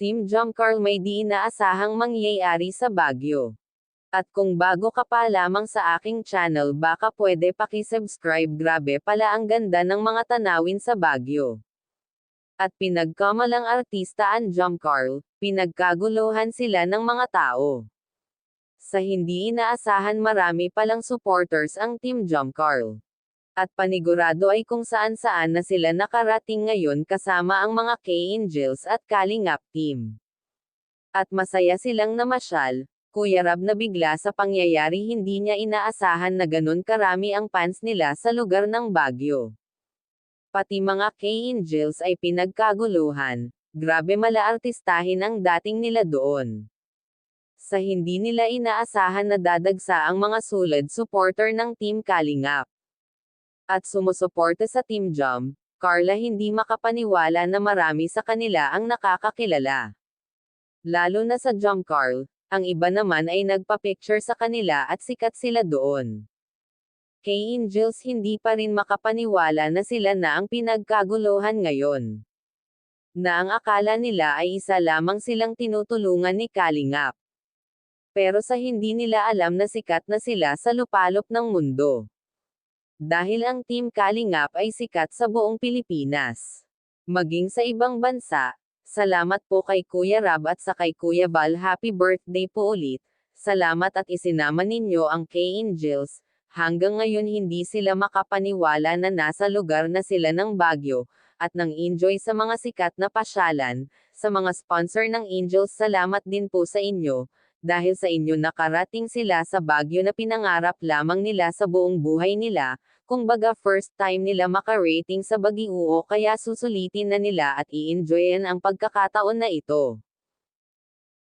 Team Jomcarl may di inaasahang mangyayari sa Baguio. At kung bago ka pa lamang sa aking channel baka pwede paki-subscribe, grabe pala ang ganda ng mga tanawin sa Baguio. At pinagkamalang artista ang Jomcarl, pinagkaguluhan sila ng mga tao. Sa hindi inaasahan marami palang supporters ang Team Jomcarl. At panigurado ay kung saan-saan na sila nakarating ngayon kasama ang mga K-Angels at Kalingap team. At masaya silang namasyal, Kuya Rab, na bigla sa pangyayari hindi niya inaasahan na ganun karami ang fans nila sa lugar ng Baguio. Pati mga K-Angels ay pinagkaguluhan, grabe mala artistahin ang dating nila doon. Sa hindi nila inaasahan na dadagsa ang mga sulad supporter ng Team Kalingap. At sumusuporta sa Team Jom, Carla, hindi makapaniwala na marami sa kanila ang nakakakilala. Lalo na sa Jomcarl, ang iba naman ay nagpa-picture sa kanila at sikat sila doon. K-Angels hindi pa rin makapaniwala na sila na ang pinagkaguluhan ngayon. Na ang akala nila ay isa lamang silang tinutulungan ni Kalingap. Pero sa hindi nila alam na sikat na sila sa lupalop ng mundo. Dahil ang Team Kalingap ay sikat sa buong Pilipinas. Maging sa ibang bansa. Salamat po kay Kuya Rab at sa kay Kuya Val, happy birthday po ulit. Salamat at isinama ninyo ang K-Angels. Hanggang ngayon hindi sila makapaniwala na nasa lugar na sila ng Baguio, at nang enjoy sa mga sikat na pasyalan. Sa mga sponsor ng Angels, salamat din po sa inyo. Dahil sa inyo nakarating sila sa Baguio na pinangarap lamang nila sa buong buhay nila, kumbaga first time nila maka-rating sa Baguio, kaya susulitin na nila at i-enjoyin ang pagkakataon na ito.